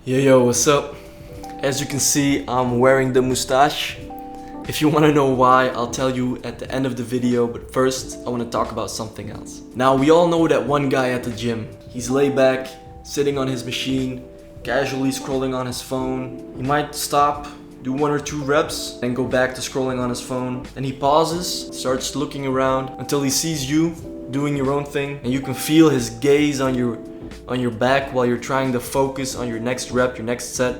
Yo, what's up? As you can see, I'm wearing the mustache. If you want to know why, I'll tell you at the end of the video, but first, I want to talk about something else. Now, we all know that one guy at the gym. He's laid back, sitting on his machine, casually scrolling on his phone. He might stop, do 1 or 2 reps, then go back to scrolling on his phone. Then he pauses, starts looking around until he sees you doing your own thing, and you can feel his gaze on your back while you're trying to focus on your next rep, your next set,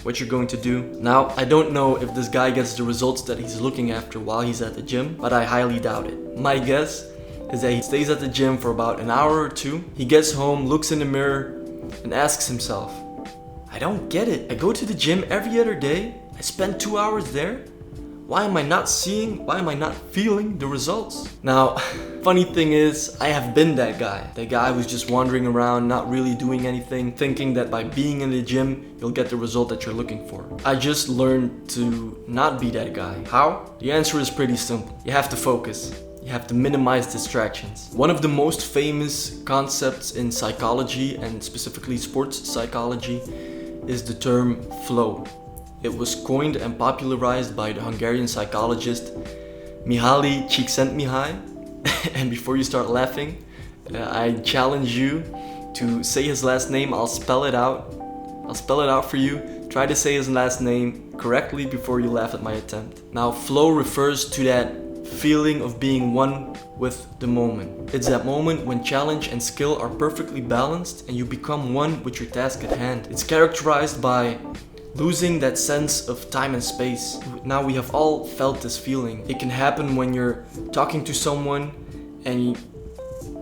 what you're going to do. Now, I don't know if this guy gets the results that he's looking after while he's at the gym, but I highly doubt it. My guess is that he stays at the gym for about an hour or 2. He gets home, looks in the mirror, and asks himself, I don't get it. I go to the gym every other day. I spend 2 hours there. Why am I not feeling the results? Now, funny thing is, I have been that guy who's just wandering around, not really doing anything, thinking that by being in the gym, you'll get the result that you're looking for. I just learned to not be that guy. How? The answer is pretty simple. You have to focus. You have to minimize distractions. One of the most famous concepts in psychology, and specifically sports psychology, is the term flow. It was coined and popularized by the Hungarian psychologist Mihaly Csikszentmihalyi. And before you start laughing, I challenge you to say his last name. I'll spell it out. I'll spell it out for you. Try to say his last name correctly before you laugh at my attempt. Now, flow refers to that feeling of being one with the moment. It's that moment when challenge and skill are perfectly balanced and you become one with your task at hand. It's characterized by losing that sense of time and space. Now, we have all felt this feeling. It can happen when you're talking to someone and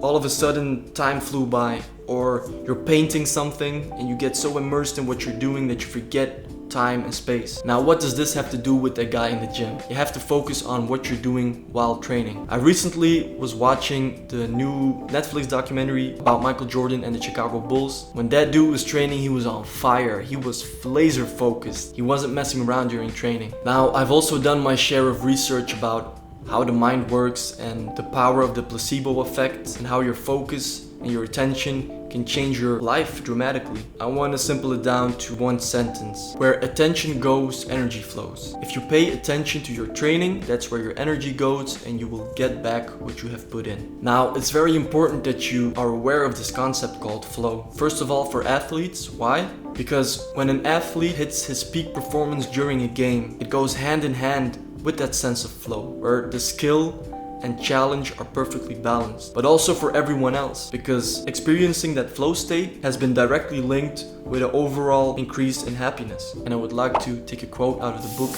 all of a sudden time flew by, or you're painting something and you get so immersed in what you're doing that you forget time and space. Now, what does this have to do with that guy in the gym? You have to focus on what you're doing while training. I recently was watching the new Netflix documentary about Michael Jordan and the Chicago Bulls. When that dude was training, he was on fire. He was laser focused. He wasn't messing around during training. Now, I've also done my share of research about how the mind works and the power of the placebo effect and how your focus and your attention can change your life dramatically. I want to simple it down to one sentence. Where attention goes, energy flows. If you pay attention to your training, that's where your energy goes and you will get back what you have put in. Now, it's very important that you are aware of this concept called flow. First of all, for athletes. Why? Because when an athlete hits his peak performance during a game, it goes hand in hand with that sense of flow, where the skill and challenge are perfectly balanced. But also for everyone else, because experiencing that flow state has been directly linked with an overall increase in happiness. And I would like to take a quote out of the book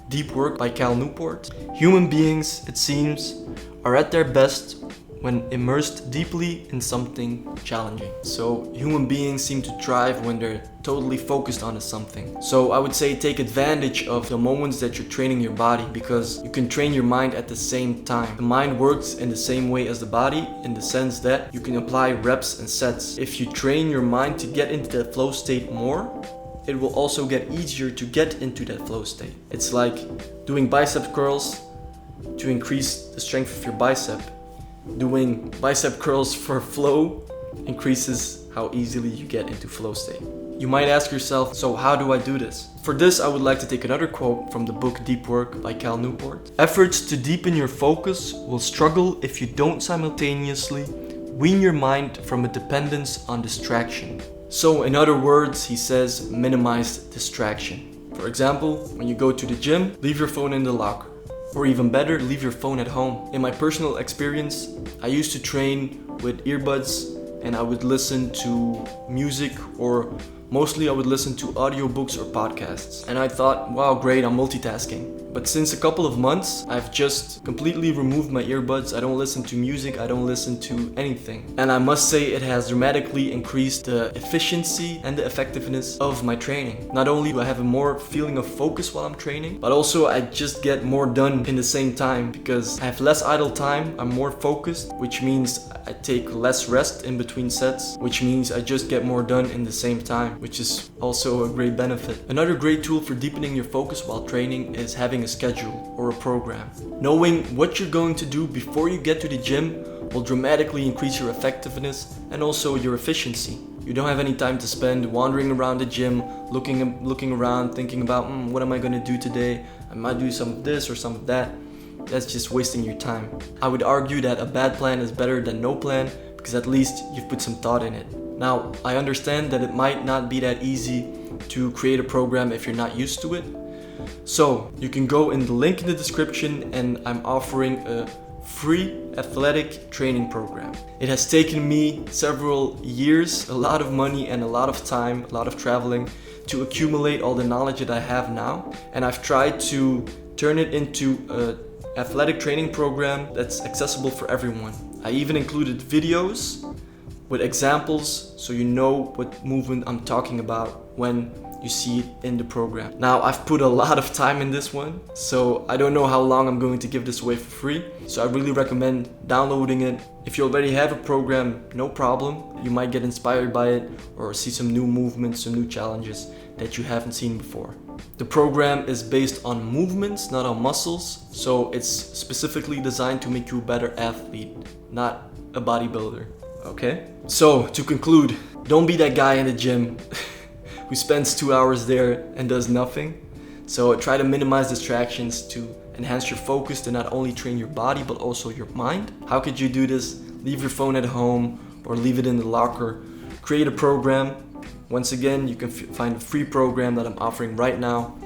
Deep Work by Newport. Human beings, it seems, are at their best when immersed deeply in something challenging. So human beings seem to thrive when they're totally focused on something. So I would say take advantage of the moments that you're training your body, because you can train your mind at the same time. The mind works in the same way as the body, in the sense that you can apply reps and sets. If you train your mind to get into that flow state more, it will also get easier to get into that flow state. It's like doing bicep curls to increase the strength of your bicep. Doing bicep curls for flow increases how easily you get into flow state. You might ask yourself, so how do I do this? For this, I would like to take another quote from the book Deep Work by Newport. Efforts to deepen your focus will struggle if you don't simultaneously wean your mind from a dependence on distraction. So in other words, he says, minimize distraction. For example, when you go to the gym, leave your phone in the locker. Or even better, leave your phone at home. In my personal experience, I used to train with earbuds and I would listen to music, or mostly I would listen to audiobooks or podcasts. And I thought, wow, great, I'm multitasking. But since a couple of months, I've just completely removed my earbuds. I don't listen to music, I don't listen to anything. And I must say it has dramatically increased the efficiency and the effectiveness of my training. Not only do I have a more feeling of focus while I'm training, but also I just get more done in the same time, because I have less idle time, I'm more focused, which means I take less rest in between sets, which means I just get more done in the same time, which is also a great benefit. Another great tool for deepening your focus while training is having a schedule or a program. Knowing what you're going to do before you get to the gym will dramatically increase your effectiveness and also your efficiency. you don't have any time to spend wandering around the gym, looking around, thinking about what am I gonna do today? I might do some of this or some of that. That's just wasting your time. I would argue that a bad plan is better than no plan because at least you've put some thought in it. Now, I understand that it might not be that easy to create a program if you're not used to it. So you can go in the link in the description and I'm offering a free athletic training program. It has taken me several years, a lot of money and a lot of time, a lot of traveling to accumulate all the knowledge that I have now. And I've tried to turn it into an athletic training program that's accessible for everyone. I even included videos with examples so you know what movement I'm talking about when you see it in the program. Now, I've put a lot of time in this one, so I don't know how long I'm going to give this away for free. So I really recommend downloading it. If you already have a program, no problem. You might get inspired by it or see some new movements, some new challenges that you haven't seen before. The program is based on movements, not on muscles. So it's specifically designed to make you a better athlete, not a bodybuilder, okay? So to conclude, don't be that guy in the gym who spends 2 hours there and does nothing. So try to minimize distractions to enhance your focus to not only train your body but also your mind. How could you do this? Leave your phone at home or leave it in the locker. Create a program. Once again, you can find a free program that I'm offering right now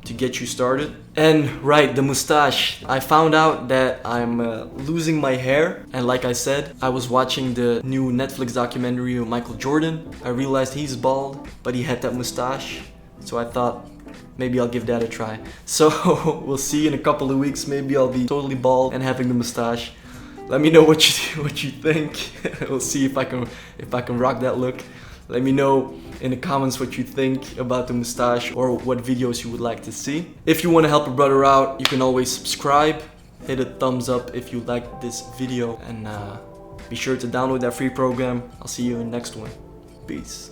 to get you started. And right, the mustache. I found out that I'm losing my hair, and like I said, I was watching the new Netflix documentary of Michael Jordan. I realized he's bald, but he had that mustache, so I thought maybe I'll give that a try. So we'll see in a couple of weeks. Maybe I'll be totally bald and having the mustache. Let me know what you think. We'll see if I can rock that look. Let me know in the comments what you think about the mustache or what videos you would like to see. If you want to help a brother out, you can always subscribe. Hit a thumbs up if you liked this video, and be sure to download that free program. I'll see you in the next one. Peace.